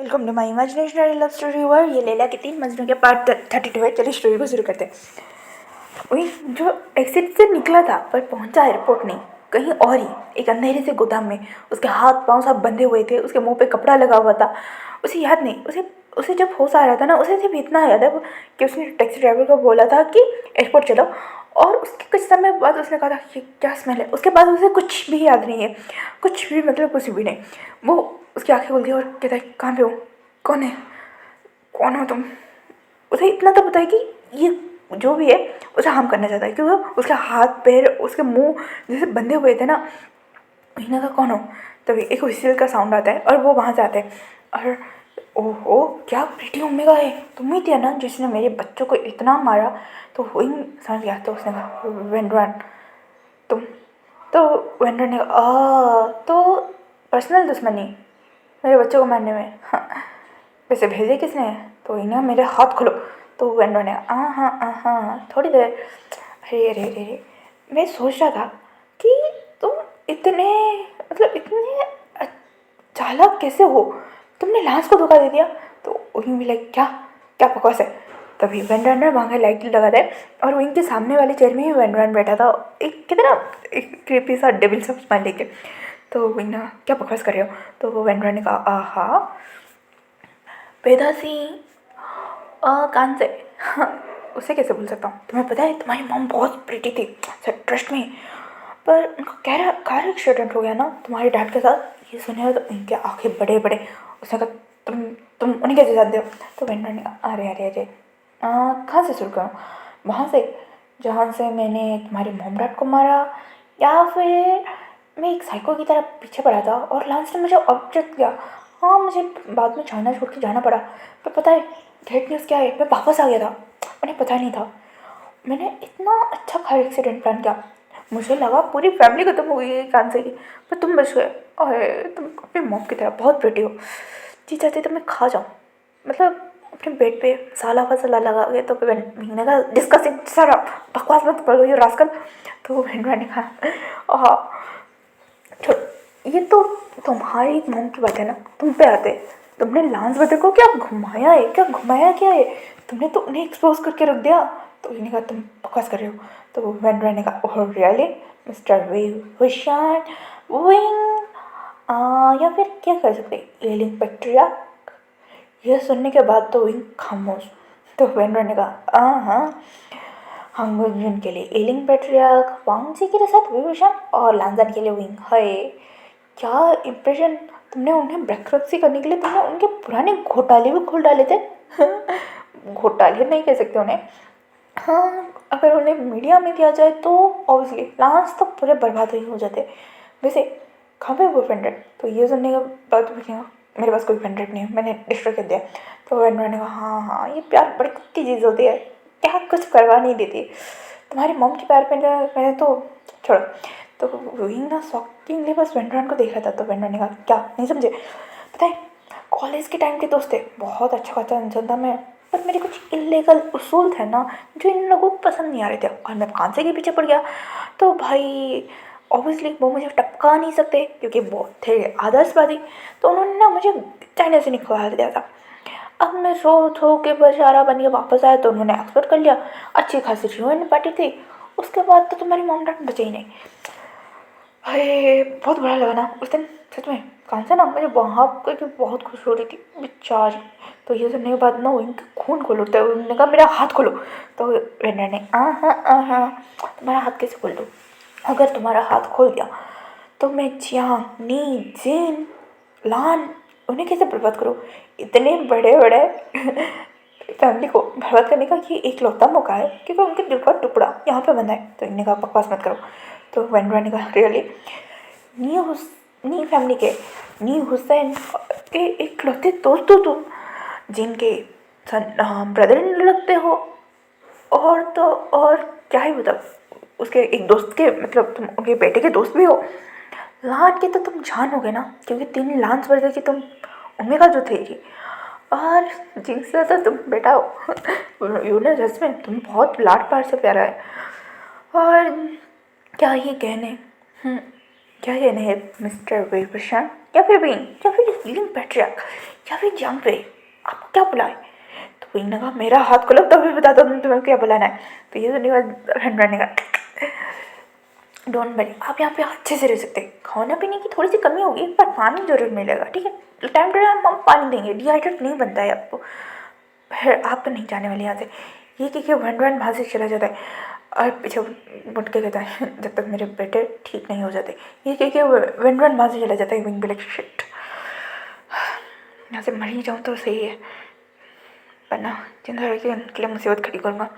Welcome to my imaginationary love story world. ये लैला के 3 मंजिलों के पार्ट 32 है। चलिए स्टोरी को शुरू करते हैं। वही जो एग्जिट से निकला था पर पहुंचा एयरपोर्ट नहीं, कहीं और ही एक अंधेरे से गोदाम में। उसके हाथ पांव सब बंधे हुए थे, उसके मुंह पे कपड़ा लगा हुआ था। उसे याद नहीं, उसे उसे जब होश आ रहा था ना, उसे सिर्फ इतना याद है कि उसने टैक्सी ड्राइवर को बोला था कि एयरपोर्ट चलो, और उसके कुछ समय बाद उसने कहा था कि क्या स्मेल है। उसके बाद उसे कुछ भी याद नहीं है, कुछ भी, मतलब कुछ भी नहीं। वो उसकी आंखें खुलती है और कहता है कहाँ पे हो, कौन है, कौन हो तुम। उसे इतना तो पता है कि ये जो भी है उसे हार्म करना चाहता है, क्योंकि उसके हाथ पैर उसके मुंह जैसे बंधे हुए थे ना। महीना का कौन हो। तभी एक व्हिसिल का साउंड आता है और वो वहाँ से आते हैं। और ओहो, क्या प्रीति ओमेगा है, तुम ही थे ना जिसने मेरे बच्चों को इतना मारा। तो वही समझ गया। तो उसने कहा वेंड्रन तुम। तो वेंड्रन ने कहा तो पर्सनल दुश्मनी मेरे बच्चों को मारने में, हाँ। वैसे भेजे किसने है? तो इन्हें मेरे हाथ खोलो। तो वेंड्रो ने हाँ थोड़ी देर। अरे अरे अरे अरे, मैं सोच रहा था कि तुम इतने, मतलब इतने चालाक कैसे हो, तुमने लांस को धोखा दे दिया। तो वहीं भी लाइक क्या क्या बकवास है। तभी वेंड्रन ने वहाँ लाइट लगा दे और वहीं के सामने वाले चेयर में ही वेंड्रन बैठा था, एक कितना एक क्रीपी सा डेविल सा स्माइल लेके। तो वही ना, क्या बकवास कर रहे हो। तो वो वेंड्रन ने कहा आहा पैदा सी कान से। उसे कैसे भूल सकता हूँ, तुम्हें पता है तुम्हारी मॉम बहुत प्रीटी थी, सर ट्रस्ट में। पर उनका कार एक्सीडेंट हो गया ना तुम्हारे डैड के साथ। ये सुने तो उनके आंखें बड़े बड़े। उसने कहा तुम उन्हीं कैसे जानते हो। तो वेंडर ने कहा अरे अरे अरे, कहाँ से शुरू करूँ, वहाँ से जहाँ से मैंने तुम्हारे मॉम डैड को मारा, या फिर मैं एक साइको की तरह पीछे पड़ा था और लांस ने मुझे ऑब्जेक्ट किया। हाँ, मुझे बाद में चाइना छोड़ के जाना पड़ा। पर पता है ग्रेट न्यूज़ क्या है, मैं वापस आ गया था, उन्हें पता नहीं था। मैंने इतना अच्छा कार एक्सीडेंट प्लान किया, मुझे लगा पूरी फैमिली खत्म हो गई है कान से ही, पर तुम बच गए। और तुम अपनी मॉम की तरह बहुत प्रिटी हो। जी चाहते तो मैं खा जाऊँ, मतलब अपने बेड पे साला फसला लगा गया। तो महीने का डिस्कसिंग सारा बकवास मत करो ये रास्कल। तो मैंने कहा हाँ छोड़, ये तो तुम्हारी मॉम की बात है ना, तुम पे आते। तुमने लांस ब्रदर को क्या घुमाया है, क्या घुमाया क्या है, तुमने तो उन्हें एक्सपोज करके रख दिया। तो इन्हें कहा तुम बकवास कर रहे हो। तो वेंड्रा ने कहा oh really mister Vishan wing, या फिर क्या कर सकते एलिंग पैट्रिया। यह सुनने के बाद तो विंग खामोश। तो वेंड्रा ने कहा हाँ, हांगुन के लिए एलिंग पैट्रियार्क, वांगजी के साथ विभूषण और लांजन के लिए विंग। है क्या इम्प्रेशन, तुमने उन्हें बैंकरप्सी करने के लिए तुमने उनके पुराने घोटाले भी खोल डाले थे। घोटाले नहीं कह सकते उन्हें, हाँ अगर उन्हें मीडिया में दिया जाए तो ऑब्वियसली लांस तो पूरे बर्बाद ही हो जाते। वैसे कहाँ पे वो पेंडेंट। तो ये सुनने के बाद भी क्या, मेरे पास कोई पेंडेंट नहीं है, मैंने डिस्ट्रॉय कर दिया। तो वेंड्रा ने कहा हाँ ये प्यार बड़ी कुत्ती चीज़ होती है, क्या कुछ परवाह नहीं देती तुम्हारी मॉम के प्यार पे। मैंने तो छोड़ो। तो वही ना शॉकिंगली बस वेंड्रन को देख रहा था। तो वेंड्रन ने कहा क्या नहीं समझे। पता है कॉलेज के टाइम के दोस्त थे, बहुत अच्छा खासा इंसान था मैं, पर मेरे कुछ इलीगल उसूल थे ना जो इन लोगों को पसंद नहीं आ रहे थे, और मैं कांसे के पीछे पड़ गया। तो भाई ऑब्वियसली वो मुझे टपका नहीं सकते क्योंकि वो थे आदर्शवादी। तो उन्होंने ना मुझे चाइना से निकलवा दिया था। अब मैं रो के बेचारा बन के वापस आया तो उन्होंने एक्सपेक्ट कर लिया, अच्छी खासी रियूनियन पार्टी थी। उसके बाद तो तुम्हारी मॉम डैड बचे ही नहीं। भाई बहुत बुरा लगा ना उस दिन, सच में कहाँ से ना मुझे वहाँ करके बहुत खुश हो रही थी बेचारी। तो ये सुनने के बाद ना इनके खून खोलो, तो उन्होंने कहा मेरा हाथ खोलो। तो रेंडर ने हाँ तुम्हारा हाथ कैसे खोल दूँ, अगर तुम्हारा हाथ खोल दिया तो मैं जियांग नी जिन लान उन्हें कैसे बर्बाद करूँ। इतने बड़े बड़े फैमिली को बर्बाद करने का ये एक लौता मौका है क्योंकि उनके दिल का टुकड़ा यहाँ पे बंधा है। तो इन्हें कहा बकवास मत करो। तो वेंड्रा ने कहा रियली नी फैमिली के नी हुसैन के एक लौते दोस्त हो तुम, जिनके ब्रदर इन लगते हो। और तो और क्या ही मतलब उसके एक दोस्त के, मतलब तुम उनके बेटे के दोस्त भी हो। लान के तो तुम जान हो गए ना, क्योंकि 3 लांस बरदर की तुम ओमेगा जो थे। और जिनसे तो तुम बेटा हो यूना जस्मिन, तुम बहुत लाड प्यार से प्यारा है। और क्या ही कहने, क्या कहने है मिस्टर वेबशान या फिर बीन या फिर हीलिंग पैट्रियार्क, या फिर जंग पे आपको क्या बुलाए? तो विंग ने कहा मेरा हाथ खोलो तभी बता दो तुम्हें क्या बुलाना है। तो ये सुनने के बाद रनवन ने कहा डोंट वरी, आप यहाँ पे अच्छे से रह सकते हैं। खाने पीने की थोड़ी सी कमी होगी पर पानी जरूर मिलेगा, ठीक है, टाइम टू टाइम हम पानी देंगे, डिहाइड्रेट नहीं बनता है आपको। फिर आप तो नहीं जाने वाले यहाँ से। ये कि रनवन वहाँ से चला जाता है और पीछे मुड़ के कहता है जब तक मेरे बेटे ठीक नहीं हो जाते। ये कि रनवन वहाँ से चला जाता है। विंग भी लाइक शिट, यहाँ से मर ही जाऊँ तो सही है, वरना जिंदा रह के उनके लिए मुसीबत खड़ी करूँगा।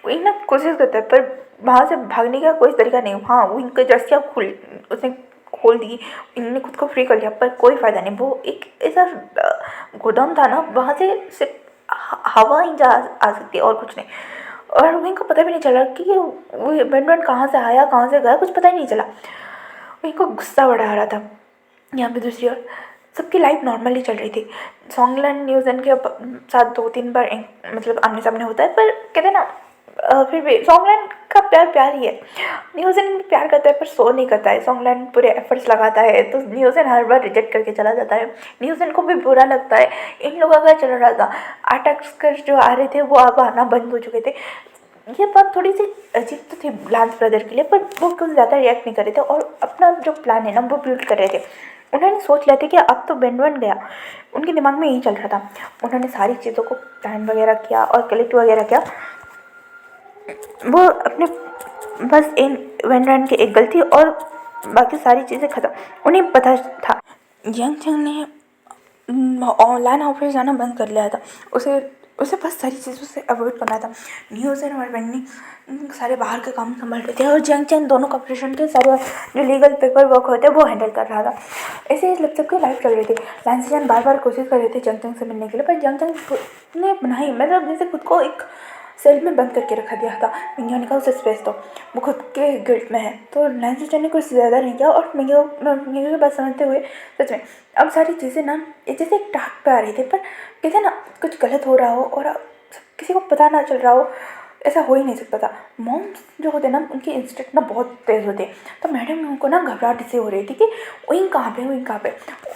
विंग ना कोशिश करता है पर वहाँ से भागने का कोई तरीका नहीं। हाँ, विंग की रस्सियाँ उसने खोल दी, इन्होंने खुद को फ्री कर लिया पर कोई फ़ायदा नहीं। वो एक ऐसा गोदाम था ना, वहाँ से सिर्फ हवा ही जा आ सकती है और कुछ नहीं। और विंग को पता भी नहीं चला कि वो रनवन कहाँ से आया कहाँ से गया, कुछ पता ही नहीं चला। विंग को गुस्सा बड़ा आ रहा था। यहाँ पे दूसरी ओर सबकी लाइफ नॉर्मली चल रही थी। सॉन्गलैंड न्यूज़न के साथ 2-3 बार मतलब आमने सामने होता है, पर कहते हैं ना फिर भी सॉन्गलैंड का प्यार प्यार ही है। न्यूज़न भी प्यार करता है पर शो नहीं करता है। सॉन्गलैंड पूरे एफर्ट्स लगाता है तो न्यूज़न हर बार रिजेक्ट करके चला जाता है। न्यूज़न को भी बुरा लगता है। इन लोगों का चल रहा था, अटैक्स जो आ रहे थे वो अब आना बंद हो चुके थे। ये बात थोड़ी सी अजीब तो थी लांस ब्रदर के लिए, पर वो कुछ ज़्यादा रिएक्ट नहीं कर रहे थे और अपना जो प्लान है ना वो बिल्ड कर रहे थे। उन्होंने सोच लिया था कि अब तो रनवन गया, उनके दिमाग में यही चल रहा था। उन्होंने सारी चीज़ों को प्लान वगैरह किया और कलेक्ट वगैरह किया। वो अपने बस इन रनवन की एक गलती और बाकी सारी चीज़ें ख़त्म। उन्हें पता था यंग चंग ने ऑनलाइन ऑफिस जाना बंद कर लिया था। उसे उसे बस सारी चीज़ों से अवॉइड करना था। न्यूज़न और वेन्नी सारे बाहर के काम संभाल रहे थे और जंग चैन दोनों कॉर्पोरेशन के सारे जो लीगल पेपर वर्क होते हैं वो हैंडल कर रहा था। ऐसे ही सबकी लाइफ चल रही थी। लैंसी बार बार कोशिश कर रहे थे जंग चैन से मिलने के लिए, पर जंग चैन ने नहीं, मतलब जैसे खुद को एक सेल में बंद करके रखा दिया था। मिंगियो ने कहा उसे स्पेस दो, वो खुद के गिल्ट में है। तो लैंसी चैन ने कुछ ज़्यादा नहीं किया और मिंगियो की बात समझते हुए सच में अब सारी चीज़ें ना जैसे एक टाक पे आ रही थी, पर कहते ना कुछ गलत हो रहा हो और किसी को पता ना चल रहा हो, ऐसा हो ही नहीं सकता था। मॉम्स जो होते ना उनके इंस्टिंक्ट ना बहुत तेज़ होते। तो मैडम उनको ना घबराहट इससे हो रही थी कि विंग कहाँ पे, विंग कहाँ पे।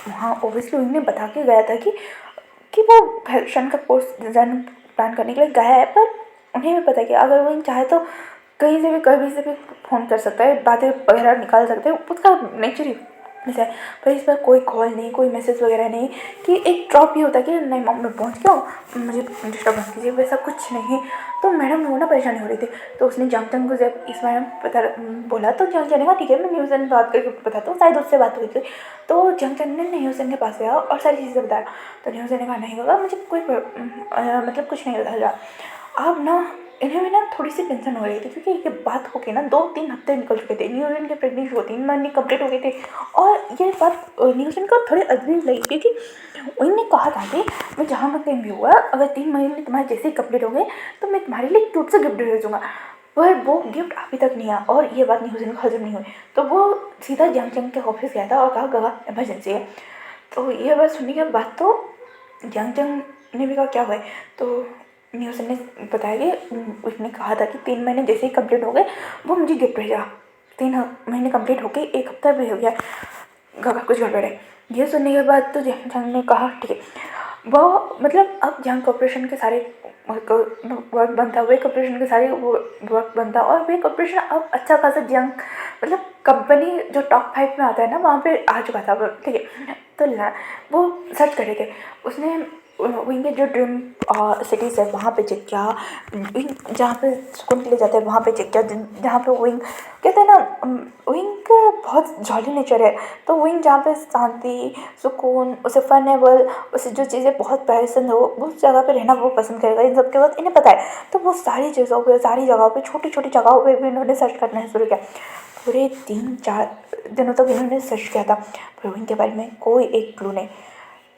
वहाँ ओबियसली विंग ने बता के गया था कि वो फैशन का कोर्स डिज़ाइन प्लान करने के लिए गया है, पर उन्हें भी पता है कि अगर विंग चाहे तो कहीं से भी कभी से भी फ़ोन कर सकता है, बातें वगैरह निकाल सकते हैं, उसका नेचर ही वैसा है। पर इस पर कोई कॉल नहीं, कोई मैसेज वगैरह नहीं कि एक ड्रॉप ही होता कि नहीं मॉम मैं पहुँच गया हूँ, मुझे डिस्टर्ब मत कीजिए, वैसा कुछ नहीं। तो मैडम को ना परेशानी हो रही थी। तो उसने जंगचंग को जब इस बारे में पता बोला तो जंगचंग ने कहा ठीक है मैं न्यूज़न बात करके बताता हूँ, शायद उससे बात हुई थी। तो जंगचंग ने न्यूज़न के पास गया और सारी चीज़ें बताया। तो न्यूज़न ने कहा नहीं होगा, मुझे कोई मतलब कुछ नहीं बता रहा। अब ना इन्हें भी ना थोड़ी सी टेंशन हो रही थी क्योंकि ये बात हो के ना 2-3 हफ्ते निकल चुके थे। न्यूज़न के प्रेगनेंसी 3 महीने कंप्लीट हो गए थे और ये बात न्यूज़न को थोड़ी अजीब लगी क्योंकि उन्होंने कहा था कि मैं जहाँ पर कहीं भी हुआ अगर 3 महीने तुम्हारे जैसे ही कंप्लीट हो गए तो मैं तुम्हारे लिए क्यूट से गिफ्ट भेजूँगा। पर वो गिफ्ट अभी तक नहीं आया और ये बात न्यूज़न को हजम नहीं हुई। तो वो सीधा जंगचंग के ऑफिस गया था और कहा गवा इमरजेंसी है। तो ये बात सुनने के बाद तो जंगचंग ने भी कहा क्या हुआ है। तो न्यूज़न ने बताया कि उसने कहा था कि 3 महीने जैसे ही कंप्लीट हो गए वो मुझे गिफ्ट भेजा। 3 महीने कंप्लीट हो गए, 1 हफ्ता भी हो गया, गवा कुछ गड़बड़ है। ये सुनने के बाद तो जंग ने कहा ठीक है। वो मतलब अब जंग कॉर्पोरेशन के सारे वर्क बनता, वे कॉर्पोरेशन के सारे वर्क बनता और वे कॉर्पोरेशन अब अच्छा खासा जंग मतलब कंपनी जो टॉप 5 में आता है ना वहाँ पे आ चुका था। ठीक है, तो वो सर्च कर रहे थे। उसने विंग के जो ड्रीम सिटीज़ है वहाँ पे चेक किया, विंग जहाँ पे सुकून के लिए जाते हैं वहाँ पे चेक किया, जहाँ पे विंग कहते हैं ना विंग का बहुत जॉली नेचर है। तो विंग जहाँ पे शांति सुकून उसे फनेबल उसे जो चीज़ें बहुत पसंद हो उस जगह पे रहना वो पसंद करेगा। इन सबके बाद इन्हें पता है तो वो सारी चीज़ों पे सारी जगहों पे छोटी छोटी जगहों पे भी इन्होंने सर्च करना शुरू किया। पूरे 3-4 दिनों तक इन्होंने सर्च किया था पर विंग के बारे में कोई एक क्लू नहीं।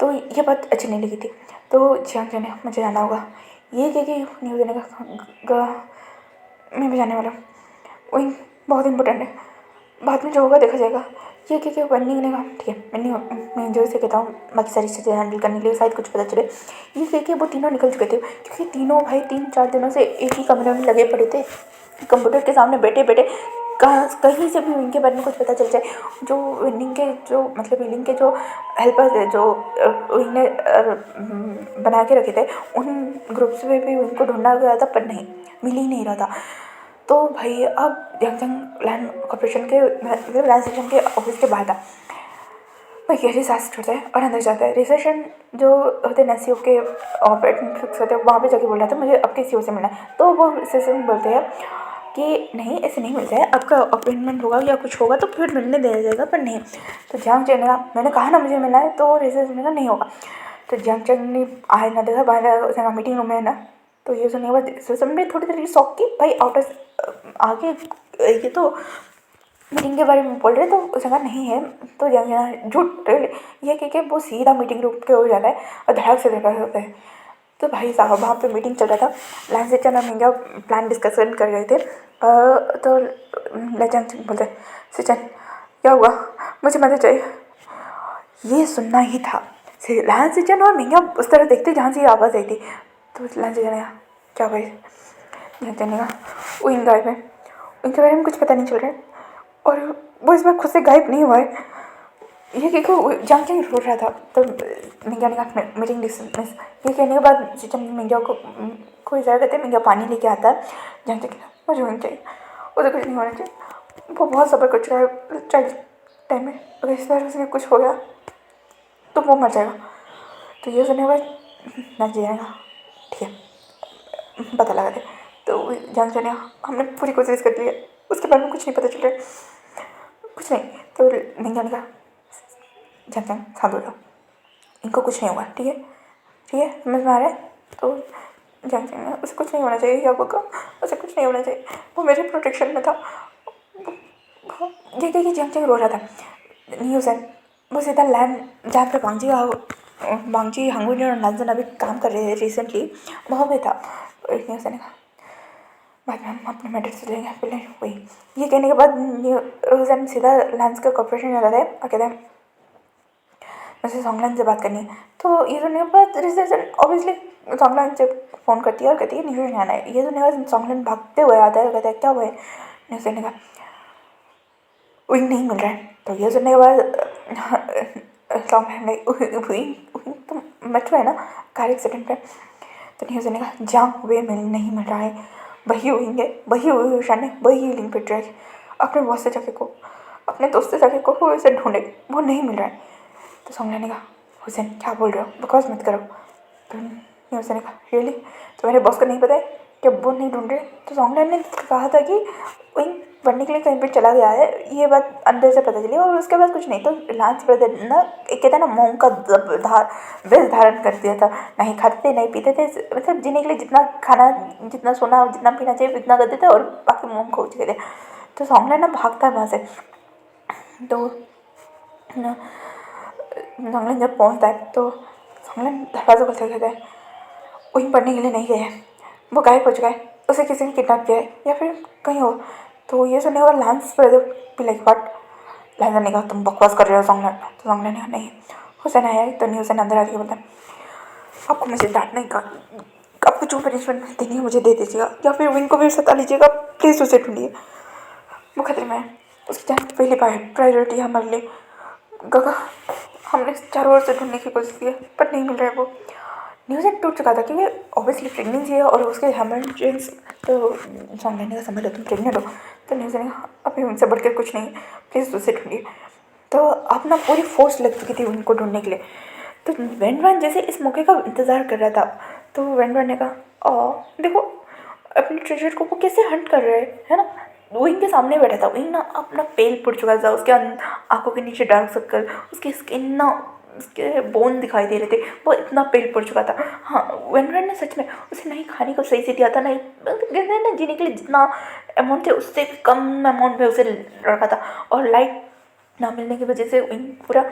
तो ये बात अच्छी नहीं लगी थी। तो जंग ने मुझे जाना होगा, ये कह के न्यूज़ देने का मैं भी जाने वाला हूँ, वही बहुत इंपॉर्टेंट है, बाद में जो होगा देखा जाएगा। ये कह के वन्नी ने कहा ठीक है मैं जो से कहता हूँ बाकी सारी चीज़ें हैंडल करने के लिए शायद कुछ पता चले। ये कह के वो तीनों निकल चुके थे क्योंकि तीनों भाई 3-4 दिनों से एक ही कमरे में लगे पड़े थे, कंप्यूटर के सामने बैठे बैठे कहीं से भी इनके बारे में कुछ पता चल जाए, जो विनिंग के जो मतलब विनिंग के जो हेल्पर्स है जो इन्हें बना के रखे थे, उन ग्रुप्स में भी उनको ढूंढा गया था पर नहीं, मिल ही नहीं रहा था। तो भाई अब यंगजंग लैंड कॉर्पोरेशन के मतलब लैंड सेक्शन के ऑफिस के बाहर था। भाई ये रिसर्च छोड़ता है और अंदर जाता है। रिसेशन जो होते हैं ना सी के ऑपरेटिंग फिक्स होते हैं, वहाँ पे जाके बोल रहा था मुझे आपके सी से मिलना है। तो वो रिसेशन बोलते हैं कि नहीं ऐसे नहीं मिलता है, आपका अपॉइंटमेंट होगा या कुछ होगा तो फिर मिलने दिया जाएगा पर नहीं। तो जियांग चेन ने कहा मैंने कहा ना मुझे मिलना है, तो रिसेशन ने कहा नहीं होगा। तो जियांग चेन ने आए ना देखा बाहर उसने कहा मीटिंग रूम में है ना। तो ये सुनने के बाद रिसेशन ने थोड़ी देर शौक की, भाई आउटर आगे ये तो मीटिंग के बारे में बोल रहे, तो उसने कहा नहीं है। तो यहाँ झूठ ये कह के वो सीधा मीटिंग रूम के हो जाता है और धड़ाक से देखा होता है। तो भाई साहब वहाँ पे मीटिंग चल रहा था, लाइन से चना महंगा प्लान डिस्कशन कर रहे थे। तो लेजेंड बोलते सिचन क्या हुआ, मुझे मदद चाहिए। ये सुनना ही था। लाइन सिचन और महंगा उस तरह देखते जहाँ से आवाज़ आई थी। तो लाइन सिचन ने क्या भाई ने कहा वो इन गायब है, उनके बारे में कुछ पता नहीं चल रहा है और वो इस बार खुद से गायब नहीं हुआ है। ये क्योंकि जंग जंग रो रहा था। तो मिंगा ने कहा मीटिंग डिसमिस। ये कहने के बाद सिचन मिंगा को इशारा करते मिंगा पानी लेके आता है। जंग जंग मुझे होना चाहिए, उसे कुछ नहीं होना चाहिए, वो बहुत सबर कर चुका है चाइल्ड टाइम में, अगर इस बार उसे कुछ हो गया तो वो मर जाएगा। तो ये सुनने के बाद ना जाएगा ठीक है पता लगा दे। तो जंग जंग हमने पूरी कोशिश कर ली है, उसके बारे में कुछ नहीं पता चल रहा है, कुछ नहीं। तो मिंगा ने कहा जंग जंग शांत हो जाओ, इनको कुछ नहीं होगा ठीक है, ठीक है समझ में आ रहा है। तो जंग जंग ने उसे कुछ नहीं होना चाहिए, याबो का उसे कुछ नहीं होना चाहिए, वो मेरे प्रोटेक्शन में था। ये देखिए जंग जंग रो रहा था। न्यूज़ है वो सीधा लैंड जहाँ पे वांगजी हंगुनी और नाजन अभी काम कर रहे थे रिसेंटली, वहाँ पे था। न्यूज़ ने कहा बाद में हम अपने मैटर से लेंगे पहले वही। ये कहने के बाद न्यूज़ सीधा लैंड का कॉर्पोरेशन में जाता है और कहता है मुझे सॉन्गलाइन से बात करनी है। तो ये सुनने के बाद रिसेशन ऑब्वियसली सॉन्गलाइन से फ़ोन करती है और कहती है न्यूज़ नहीं आना है। ये सुनने के बाद सॉन्गलाइन भागते हुए आता है और कहता है क्या हुआ है। न्यूज़ ने कहा विंग नहीं मिल रहा है। तो ये सुनने के बाद सॉन्गलाइन ने विंग तो मेट्रो है ना कार एक्सीडेंट पे। तो न्यूज़ ने कहा जहाँ वे नहीं मिल रहा है, वही विंग है, वही हुई उषा ने, वही लिंक पे ट्रैक। अपने बॉस से जाके को, अपने दोस्त से जाके को उसे ढूंढे, वो नहीं मिल रहा है। तो सॉन्गलाइन ने कहा हुसैन क्या बोल रहे हो, बकवास मत करो। तो हुसैन ने कहा रियली तो मेरे बॉस को नहीं पता है कि वो नहीं ढूंढ रहे। तो सॉन्गलाइन ने कहा था कि वही पढ़ने के लिए कहीं पर चला गया है, ये बात अंदर से पता चली और उसके बाद कुछ नहीं। तो लांस ब्रदर ना एक कहता है ना मोम का वेश धारण कर दिया था, नहीं खाते थे नहीं पीते थे, मतलब जीने के लिए जितना खाना जितना सोना जितना पीना चाहिए उतना करते थे और बाकी मोम खो चुके थे। तो सॉन्गलाइन ना भागता है वहाँ से। तो सॉन्गलाइन जब पहुँचता है तो सॉन्गलाइन दरवाज़ा खोलते कहता है वहीं पढ़ने के लिए नहीं गए हैं, वो गायब हो चुका है, उसे किसी ने किडनैप किया है या फिर कहीं और। तो ये सुनने के बाद लांस ब्रदर भी लाइक व्हाट। लांस ने कहा तुम बकवास कर रहे हो सॉन्गलाइन। तो सॉन्गलाइन ने कहा नहीं। हुसैन आया तो नहीं, हुसैन अंदर आके बोलता आपको मुझे डांटने का, आपको जो पनिशमेंट देनी है मुझे दे दीजिएगा या फिर विंग को भी सता लीजिएगा, प्लीज़ उसे ढूंढिए, वो खतरे में है, उसकी जान पहली प्रायोरिटी है हमारे लिए। गगा हमने चारों ओर से ढूंढने की कोशिश की है पर नहीं मिल रहा है वो। न्यूज़ टूट चुका था क्योंकि ऑब्वियसली प्रेगनेंसी है और उसके हेमरेजेस। तो सॉन्ग का समझ लो तुम प्रेगनेंट हो। तो न्यूज़ ने कहा अभी उनसे बढ़ कर कुछ नहीं, प्लीज़ उसे ढूंढिए। तो अब ना पूरी फोर्स लग चुकी थी उनको ढूंढने के लिए। तो वेंडवान जैसे इस मौके का इंतज़ार कर रहा था। तो वेंडवान ने कहा देखो अपने ट्रेजर को वो कैसे हंट कर रहे हैं है ना। वो इनके सामने बैठा था, वही ना अपना पेल पड़ चुका था, उसके आंखों के नीचे डार्क सर्कल, उसकी स्किन ना उसके बोन दिखाई दे रहे थे, वो इतना पेल पड़ चुका था। हाँ वेनरन ने सच में उसे नहीं खाने को सही से दिया था, नहीं कहते हैं ना जीने के लिए जितना अमाउंट थे उससे कम अमाउंट में उसे रखा था और लाइट ना मिलने की वजह से पूरा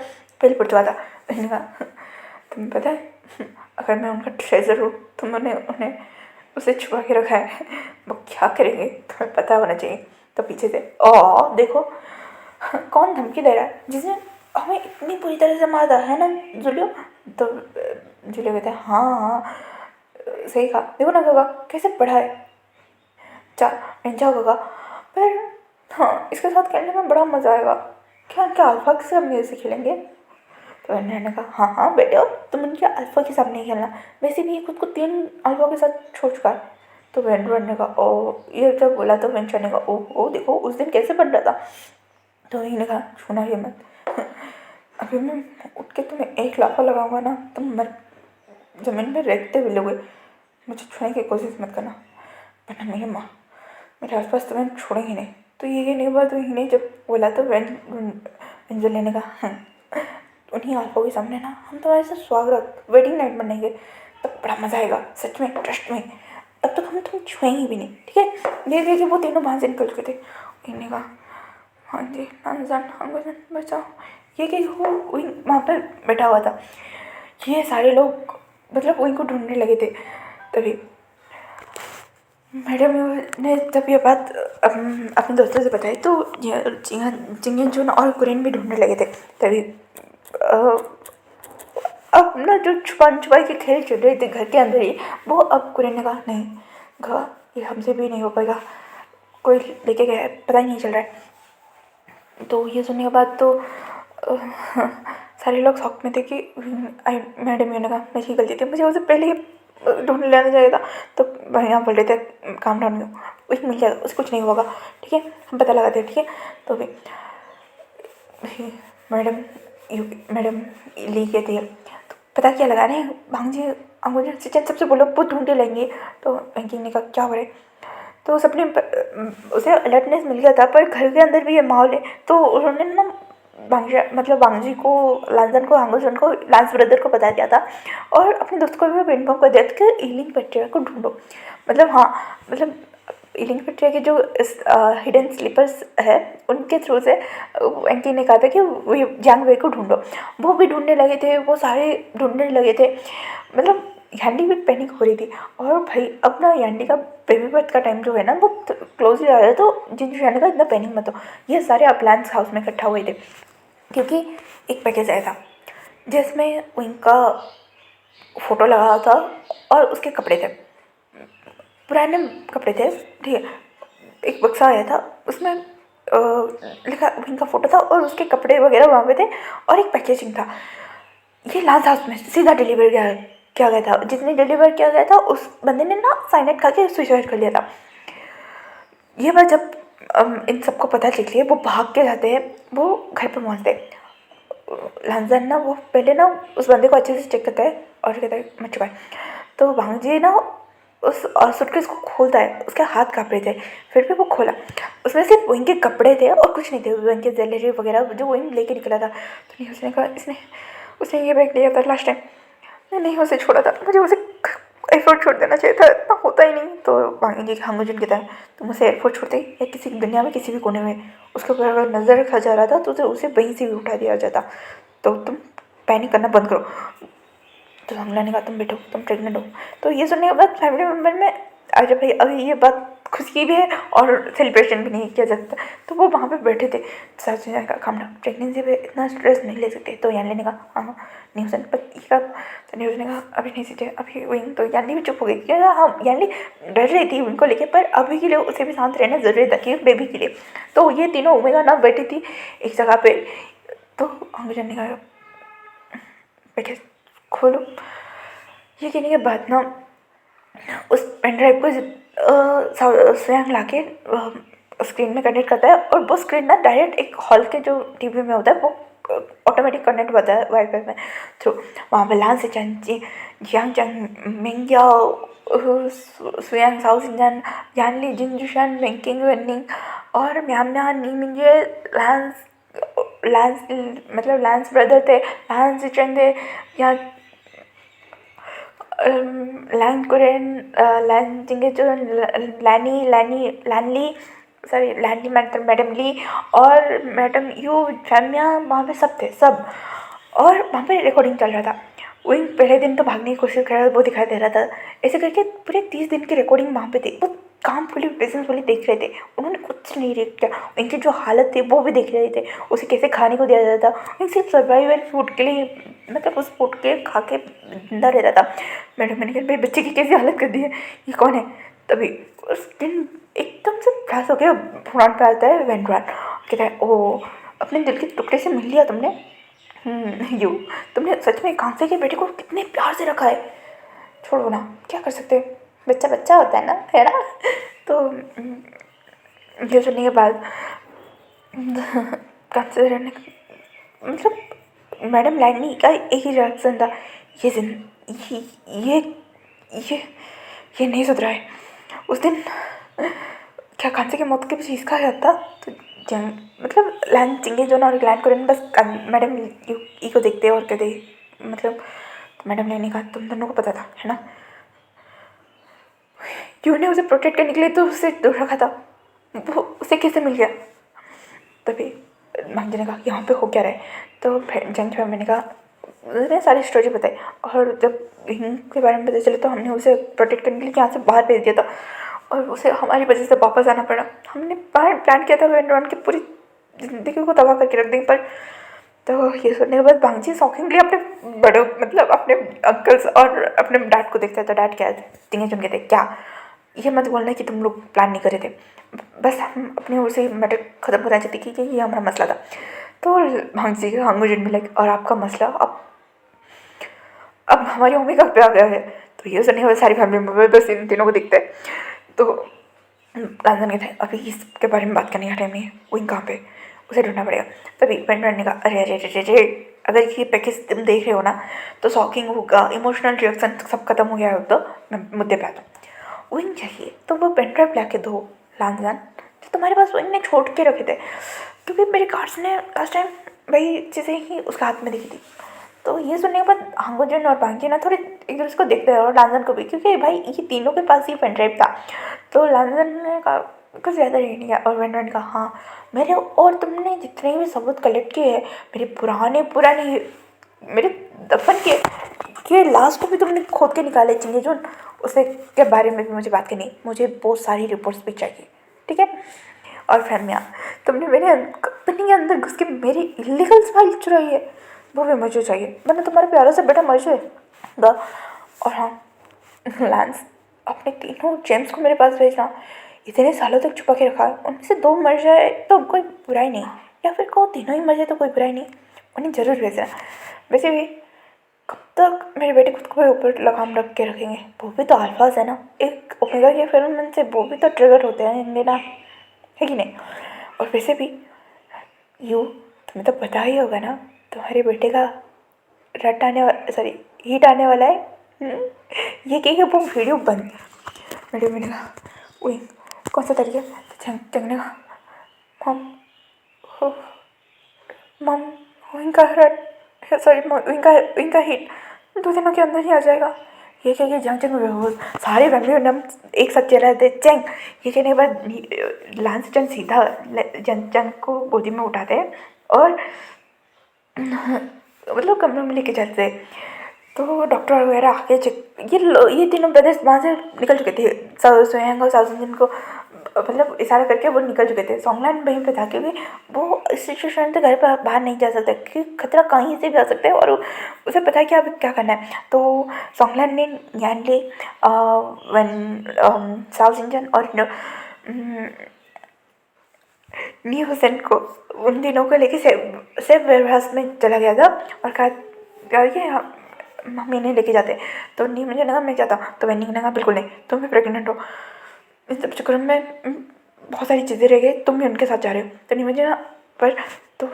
पेल पड़ चुका था। मैंने कहा तुम्हें पता है अगर मैं उनका ट्रेजर हूँ तो मैंने उन्हें उसे छुपा के रखा है, वो क्या करेंगे तुम्हें पता होना चाहिए। तो पीछे से देखो कौन धमकी दे रहा है जिसने हमें इतनी बुरी तरह से मारा है ना जुलियो। तो जुलियो कहते हैं हाँ हाँ सही कहा, देखो ना गगा कैसे पढ़ा है, निंजा गगा। पर हाँ, इसके साथ खेलने में बड़ा मज़ा आएगा। क्या क्या अल्फा के सामने से खेलेंगे? तो मैंने कहा हाँ हाँ बेटे, तुम उनके अल्फा के सामने खेलना, वैसे भी ये खुद को 3 अल्फा के साथ छोड़ चुका है। तो वेंडर ने कहा ओ, ये जब बोला तो वेंचर ने कहा ओ देखो उस दिन कैसे बन रहा था। तो इन्होंने कहा छूना ये मत, अभी मैं उठ के तुम्हें 1 लाफा लगाऊंगा ना, तुम मर जमीन में रेतते मिलोगे, मुझे छूने की कोशिश मत करना, वरना मेरी माँ मेरे आसपास तुम्हें छोड़ेंगी नहीं। तो ये नहीं हुआ, तो इन्हें जब बोला तो वेंजल ने कहा उन्हीं आल्फा के सामने ना हम तुम्हारे साथ स्वागत वेडिंग नाइट मनाएंगे, तब बड़ा मज़ा आएगा सच में, ट्रस्ट में, तब तक हम तुम छुएंगे भी नहीं, ठीक है। देख देखिए वो तीनों वहाँ से निकल चुके थे। इन्हें कहा हाँ जी नानजान अंगजान बचाओ, ये कि वो वही वहाँ पर बैठा हुआ था। ये सारे लोग मतलब वहीं को ढूंढने लगे थे। तभी मैडम ने जब ये बात अपने दोस्तों से बताई तो चिंगन चुन और कुरेन भी ढूंढने लगे थे। तभी अब ना जो छुपन छुपाई के खेल चल रहे थे घर के अंदर ही, वो अब कुरेन ने कहा नहीं घर ये हमसे भी नहीं हो पाएगा, कोई लेके गया है पता ही नहीं चल रहा है। तो ये सुनने के बाद तो सारे लोग शौक में थे कि मैडम ने कहा मेरी गलती थी, मुझे उसे पहले ही ढूंढ लेना चाहिए था। तो भैया बोल रहे थे काम डाउन वही मिल जाएगा, उससे कुछ नहीं होगा, ठीक है हम पता लगाते हैं, ठीक है। तो भी मैडम ली के थे तो पता क्या लगा रहे हैं भांजी अंगूर सिचन सबसे बोलो वो ढूंढे लेंगे। तो वेंकी ने कहा क्या हो रहा है। तो सबने उसे अलर्टनेस मिल गया था, पर घर के अंदर भी ये माहौल है, तो उन्होंने ना वांगजी को लांजन को हांगोजन को लांस ब्रदर को बता दिया था, और अपने दोस्त को भी इन्फॉर्म कर दिया था कि ईलिंग पेट्रिया को ढूंढो। मतलब हाँ मतलब ईलिंग पेट्रिया के जो हिडन स्लीपर्स है उनके थ्रू से एंटी ने कहा था कि वो जंग वे को ढूंढो। वो भी ढूंढने लगे थे, वो सारे ढूंढने लगे थे। मतलब यांडी भी पैनिक हो रही थी, और भाई अब ना यांडी का बेबी बर्थ का टाइम जो है ना वो क्लोज ही आ रहा है, तो जिन का इतना पैनिक मत हो। ये सारे अपलांस हाउस में इकट्ठा हुए थे क्योंकि एक पैकेज आया था जिसमें उनका फ़ोटो लगा हुआ था और उसके कपड़े थे, पुराने कपड़े थे, ठीक है। एक बक्सा आया था उसमें लिखा उनका फ़ोटो था और उसके कपड़े वगैरह वहाँ पे थे, और एक पैकेजिंग था। ये लास्ट हाउस में सीधा डिलीवर किया गया था। जिसने डिलीवर किया गया था उस बंदे ने ना साइनेट खा के सुसाइड कर लिया था। ये बात जब इन सबको पता चल लिया, वो भाग के जाते हैं, वो घर पर पहुँचते। लांजन ना वो पहले ना उस बंदे को अच्छे से चेक करता है और कहता है मर चुका है। तो भांजी ना उस सूटकेस को खोलता है, उसके हाथ काँप रहे थे, फिर भी वो खोला, उसमें सिर्फ वहीं के कपड़े थे और कुछ नहीं थे, वहीं के ज्वेलरी वगैरह जो वहीं लेके निकला था। तो नहीं उसने कहा उसने ये बैग लिया था लास्ट टाइम, नहीं उसे छोड़ा था, मुझे उसे एयरपोर्ट छोड़ देना चाहिए था, इतना होता ही नहीं। तो भांगी हांगुजन कहता है तुम उसे एयरपोर्ट छोड़ते या किसी दुनिया में किसी भी कोने में उसके ऊपर अगर नज़र रखा जा रहा था तो उसे वहीं से भी उठा दिया जाता। तो तुम पैनिक करना बंद करो। तो हमला ने कहा तुम बैठो, तुम प्रेग्नेंट हो। तो ये सुनने के बाद फैमिली मेम्बर में अरे भाई अभी ये बात खुशी भी है और सेलिब्रेशन भी नहीं किया जा सकता। तो वो वहाँ पे बैठे थे। सच ने कहा खामना प्रेगनेंसी पे इतना स्ट्रेस नहीं ले सकते। तो यानी ने कहा हाँ न्यूज़ पर न्यूज़ ने कहा अभी नहीं सीखे अभी विंग। तो यानी भी चुप हो गई कि हाँ यानी डर रही थी उनको लेके, पर अभी के लिए उसे भी शांत रहना ज़रूरी था कि बेबी के लिए। तो ये तीनों ओमेगा ना बैठी थी एक जगह पे। तो अंग्रेजन ने कहा बैठे खोलो। ये कहने के बाद ना उस पेन ड्राइव को स्वयं ला के स्क्रीन में कनेक्ट करता है, और वो स्क्रीन ना डायरेक्ट एक हॉल के जो टीवी में होता है वो ऑटोमेटिक कनेक्ट होता है वाईफाई में थ्रू। वहाँ पर लान से जियांग चंग मिंग्या सुयांग साउ सिंजन यानली जिनजुशन मेंकिंग वेनिंग और म्याम्या नी मिंजे लांस मतलब लांस ब्रदर थे, लांस चंग थे या लैन कुरेन लैन जिंगे जो लैनली सॉरी लैनली मैडम ली और मैडम यू फैमिया वहाँ पे सब थे सब, और वहाँ पे रिकॉर्डिंग चल रहा था। वही पहले दिन तो भागने की कोशिश कर रहा था, वो दिखाई दे रहा था। ऐसे करके पूरे 30 दिन की रिकॉर्डिंग वहाँ पे थी। वो काम फुली प्रेजेंस वाली देख रहे थे, उन्होंने कुछ नहीं देख किया। उनकी जो हालत थी वो भी देख रहे थे, उसे कैसे खाने को दिया जाता था, उन सिर्फ सर्वाइवल फूड के लिए मतलब उस फूड के खा के जिंदा रहता था। मैडम मैंने कहा मेरे बच्चे की कैसी हालत कर दी है, ये कौन है। तभी उस दिन एकदम से फ्लैश हो गया, फ्रंट पे आता है वेंड्रान, कहता है ओह अपने दिल के टुकड़े से मिल लिया तुमने। यू तुमने सच में कांसे के बेटे को कितने प्यार से रखा है। छोड़ो ना, क्या कर सकते हैं, बच्चा बच्चा होता है ना, है ना। तो ये सुनने के बाद कांसे रहने मतलब मैडम लाइनी का एक ही रिएक्शन था, ये ये ये ये ये नहीं सुधरा है। उस दिन क्या कांसे की मौत के पीछे इसका हाथ था। तो मतलब लैन चिंगे जो ना और लैन को बस मैडम ई को देखते और कहते मतलब मैडम ने कहा तुम दोनों को पता था, है ना, क्यों ने उसे प्रोटेक्ट करने के लिए तो उसे दूर रखा था, वो उसे कैसे मिल गया। तभी मांगजी ने कहा यहाँ पे हो क्या रहा है। तो जंग में मैंने कहा उसने सारी स्टोरी बताई, और जब हिंग के बारे में पता चला तो हमने उसे प्रोटेक्ट करने के लिए यहाँ से बाहर भेज दिया था, और उसे हमारी वजह से वापस आना पड़ा। हमने प्लान किया था वेंड्रॉन की पूरी ज़िंदगी को तबाह करके रख देंगे, पर तो ये सुनने के बाद बांगजी शॉकिंगली अपने बड़ों मतलब अपने अंकल्स और अपने डैड को देखता है। तो डैड क्या टिंगे चुन के थे, क्या ये मत बोलना कि तुम लोग प्लान नहीं करे थे, बस हम अपनी ओर से मैटर ख़त्म करना चाहते कि ये हमारा मसला था। तो बांगजी का हांगुजन में लाइक और आपका मसला अब हमारी मम्मी का पे आ गया है। तो ये सुनने के बाद सारी फैमिली मेम्बर बस इन तीनों को दिखता है। तो लांजन कहते हैं अभी इसके बारे में बात करने का टाइम नहीं है, वो कहाँ पे, उसे ढूंढना पड़ेगा। तभी पेंड्रन ने कहा अरे अरे अरे अरे अगर ये पैकेज तुम देख रहे हो ना तो शॉकिंग होगा, इमोशनल रिएक्शन सब खत्म हो गया है, तो मैं मुद्दे पे आता हूँ। विंग चाहिए तो वो पेनड्राइव ला के दो लांजन, तो तुम्हारे पास विंग ने छोड़ के रखे थे, क्योंकि मेरे कार्ड्स ने लास्ट टाइम वही चीज़ें ही उसके हाथ में दिखी थी। तो ये सुनने के बाद हांगोजन और बांगी ना थोड़े एक दूसरे को देखते हैं, और लांजन को भी, क्योंकि भाई ये तीनों के पास ही पेनड्राइव था। तो लांजन ने कहा कुछ ज़्यादा नहीं किया, और वेंड्रन ने कहा हाँ मेरे और तुमने जितने भी सबूत कलेक्ट किए हैं मेरे पुराने मेरे दफन के लाश को भी तुमने खोद के निकाले चिंगे जोन, उसे के बारे में भी मुझे बात करनी, मुझे बहुत सारी रिपोर्ट्स भी चाहिए, ठीक है। और फिर मैं तुमने मेरे कंपनी के अंदर घुस के मेरी इलीगल फाइल चुराई है, वो भी मुझे चाहिए, वरना तुम्हारे प्यारों से बेटा मर जाएगा। और हाँ लांस अपने तीनों जेम्स को मेरे पास भेजना, इतने सालों तक छुपा के रखा है, उनमें से 2 मर जाए तो कोई बुराई नहीं, या फिर को तीनों ही मर जाए तो कोई बुराई नहीं, उन्हें ज़रूर भेजना। वैसे भी कब तक मेरे बेटे खुद को भी ऊपर लगाम रख के रखेंगे, वो भी तो अल्फाज है ना, एक ओमेगा के फिल्म से वो भी तो ट्रिगर होते हैं इनके ना, है कि नहीं। और वैसे भी तुम्हें तो पता ही होगा ना तुम्हारे बेटे का रट आने वाला, सॉरी हीट आने वाला है। ये कहेंगे वो वीडियो बंद। मैंने कहा वही कौन सा तरीका, चंगने का मम मम इनका रट, सॉरी इनका हीट 2 दिनों के अंदर ही आ जाएगा। ये कह के जंग बेहोश, सारे फैमिली नम एक साथ चला थे चंग। ये कहने के बाद लांस चंग सीधा चंग को गोदी में उठाते हैं और मतलब कमरे में लेके जाते। तो डॉक्टर वगैरह आके ये तीनों ब्रदर्स वहाँ से निकल चुके थे, सोयांग और साउजन को मतलब इशारा करके वो निकल चुके थे। सोंगलैन वहीं पे था, क्योंकि वो इस सिचुएशन से घर पर बाहर नहीं जा सकता, क्योंकि खतरा कहीं से भी आ सकता है और उसे पता है कि अब क्या करना है। तो सोंगलैन ने यानले साउजन और नी हुसैन को उन दिनों को लेके सेफ वेयरहाउस में चला गया था और कहा कि मम्मी नहीं लेके जाते। तो नी मुझे लगा मैं जाता, तो मैंने कहा बिल्कुल नहीं, तुम भी प्रेग्नेंट हो, इस सब चक्कर में बहुत सारी चीज़ें रह गई, तुम भी उनके साथ जा रहे हो। तो नहीं मुझे ना पर तो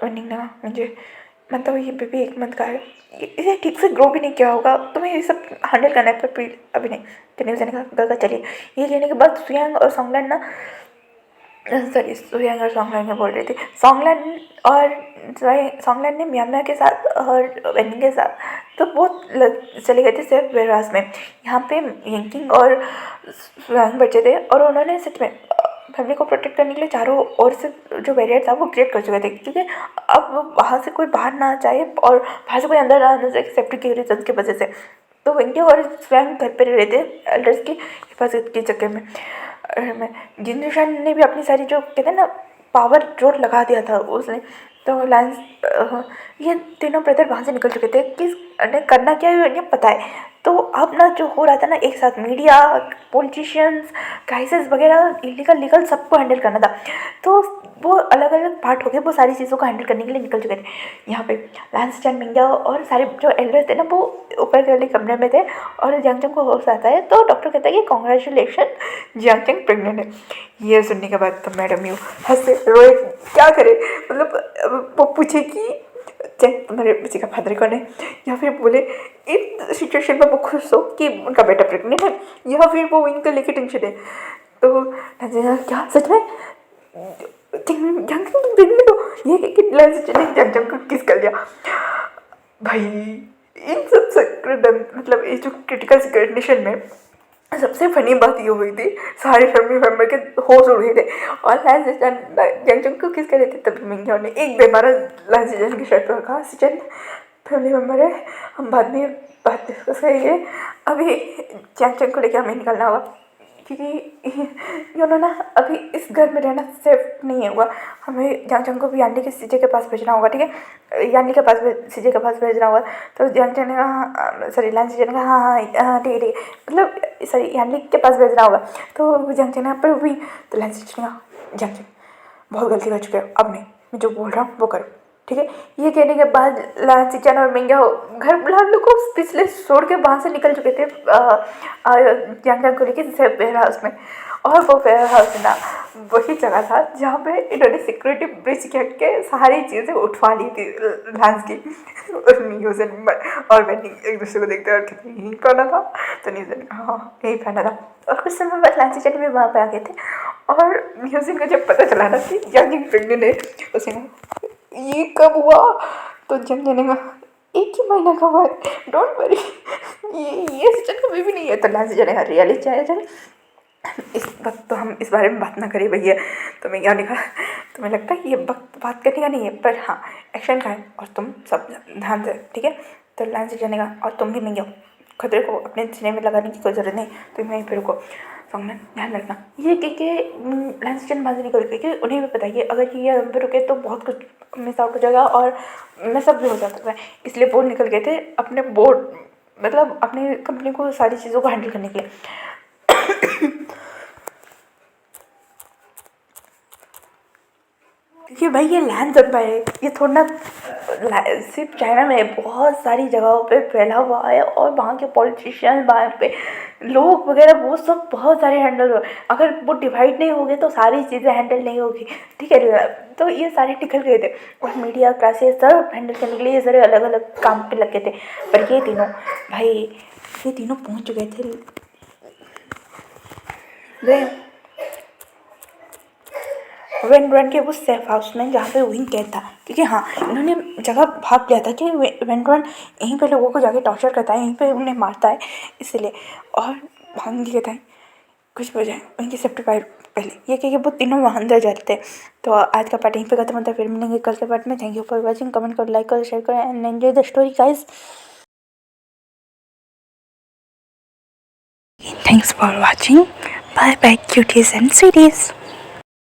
नहीं ना मुझे मतलब ये बेबी 1 मंथ का है, इसे ठीक से ग्रो भी नहीं किया होगा, तुम्हें ये सब हैंडल करना है, पर अभी नहीं। तो नहीं मुझे कहा चलिए। ये कहने के बाद सुयांग और सोंगलैन ना, सॉरी सुयांग और सोंगलैन बोल रही थी, सोंगलैन ने म्यांमार के साथ और वेनिंग के साथ तो बहुत चले गए थे सेफ वेयरहाउस में। यहाँ पे यंकिंग और सुयांग बचे थे, और उन्होंने सच में फैमिली को प्रोटेक्ट करने के लिए चारों ओर से जो बैरियर था वो क्रिएट कर चुके थे, क्योंकि अब वहाँ से कोई बाहर ना जाए और बाहर से कोई अंदर ना आना जाए सेफ्टी के रीजन की वजह से। तो विंकी और स्वयं घर पर रहे थे एल्डर्स की हिफाजत के चक्कर में। जिनशान ने भी अपनी सारी जो कहते हैं ना पावर जोर लगा दिया था उसने। तो लांस ये तीनों ब्रदर वहाँ से निकल चुके थे कि करना क्या है उन्हें पता है। तो अब ना जो हो रहा था ना, एक साथ मीडिया, पॉलिटिशियंस, क्राइसिस वगैरह, इलीगल लीगल सबको हैंडल करना था। तो वो अलग अलग पार्ट हो गए, वो सारी चीज़ों को हैंडल करने के लिए निकल चुके थे। यहाँ पे लांस चैन मिंग्या और सारे जो एल्डर्स थे ना, वो ऊपर वाले कमरे में थे और जियांग को होश आता है। तो डॉक्टर कहता है कि कॉन्ग्रेचुलेशन, जियांग प्रेग्नेंट है। ये सुनने के बाद तो मैडम यू हंसे रोए, क्या करे। मतलब वो पूछे कि तुम्हारे बच्चे का फादर कौन है, या फिर बोले इस सिचुएशन में वो खुश हो कि उनका बेटा प्रेग्नेंट है, या फिर वो इनका लेके टेंशन है। तो क्या सच में जंग प्रेग्नेंट हो, ये जंग को किस कर लिया भाई। इन सब मतलब ये जो क्रिटिकल कंडीशन में सबसे फनी बात ये हुई थी, सारे फैमिली मेम्बर के होश उड़ गए थे और जंग को किस कर रहे थे। तभी मिंग्या ने एक बेमारा लांस की शर्ट पर रखा, सिचन फैमिली मेम्बर है, हम बाद में बात डिस्कस करेंगे, अभी जंग को लेकर हमें निकलना होगा क्योंकि यू नो ना अभी इस घर में रहना सेफ नहीं हुआ। हमें जंग को भी यानी के सीजे के पास भेजना होगा, ठीक है, यानी के पास सीजे के पास भेजना होगा। तो जंग ने कहा, सॉरी लांस ने कहा हाँ हाँ ठीक है, मतलब सॉरी यानी के पास भेजना होगा। तो जंग ने पर भी, तो लांस ने कहा जंग बहुत गलती कर चुके हो, अब नहीं, मैं जो बोल रहा हूँ वो करो, ठीक है। ये कहने के बाद लांसिचन और मिंग्या घर लोग को पिछले छोड़ के वहाँ से निकल चुके थे यांग को लेके वेयर हाउस में। और वो वेयर हाउस ना वही जगह था जहाँ पे इन्होंने सिक्योरिटी ब्रिज के के सारी चीज़ें उठवा ली थी लांस की। और न्यूज़न और मैंने एक दूसरे को देखते और यही पहना था, तो न्यूज़न हाँ यही पहना था। और कुछ समय बाद लांसिचन भी वहाँ पे आ गए थे और न्यूज़न को जब पता चला ना कि यांग प्रेग्नेंट है, उसने ये कब हुआ। तो जंग ने कहा एक ही महीना का हुआ है, डोंट वरी, ये सिचन का बेबी नहीं है। तो लांस ने कहा रियली चाहिए इस वक्त तो हम इस बारे में बात ना करें भैया। तो मैं क्या कहा, तुम्हें लगता है ये वक्त बात करने का नहीं है, पर हाँ एक्शन का है और तुम सब ध्यान से, ठीक है। तो लांस ने कहा और तुम भी नहीं जाओ, खतरे को अपने सीने में लगाने की कोई ज़रूरत नहीं, तुम यहीं पर रुको, सॉन्ग में ध्यान रखना। ये कि लांसचन बाजी निकल गई कि उन्हें भी पता है कि अगर ये पे रुके तो बहुत कुछ मिस आउट हो जाएगा और मिसअप भी हो सकता है। इसलिए वो निकल गए थे अपने बोर्ड, मतलब अपनी कंपनी को सारी चीज़ों को हैंडल करने के लिए। क्योंकि भाई ये लैंड एम्पायर है, ये थोड़ा ना सिर्फ चाइना में बहुत सारी जगहों पे फैला हुआ है और वहाँ के पॉलिटिशियन, वहाँ पे लोग वगैरह वो सब बहुत सारे हैंडल हो। अगर वो डिवाइड नहीं होंगे तो सारी चीज़ें हैंडल नहीं होगी, ठीक है। तो ये सारे निकल गए थे और मीडिया क्लासेस सब हैंडल करने के लिए ये सारे अलग अलग काम पे लगे थे। पर ये तीनों भाई, ये तीनों पहुँच चुके थे वेन के उस सेफ हाउस में जहाँ पे विंग कैद था। क्योंकि हाँ इन्होंने जगह भाग लिया था कि वेन यहीं पे लोगों को जाके टॉर्चर करता है, यहीं पे उन्हें मारता है, इसलिए। और भागने की कहता है कुछ भी हो जाए उनकी सेफ्टी पहले, ये कह के वो तीनों वहाँ अंदर जाते हैं। तो आज का पार्ट यहीं पे खत्म होता है, फिर मिलेंगे कल के पार्ट में। Thank you for watching, comment करो, लाइक करो, शेयर करो and enjoy the story guys. Thanks for watching, bye bye cuties and series.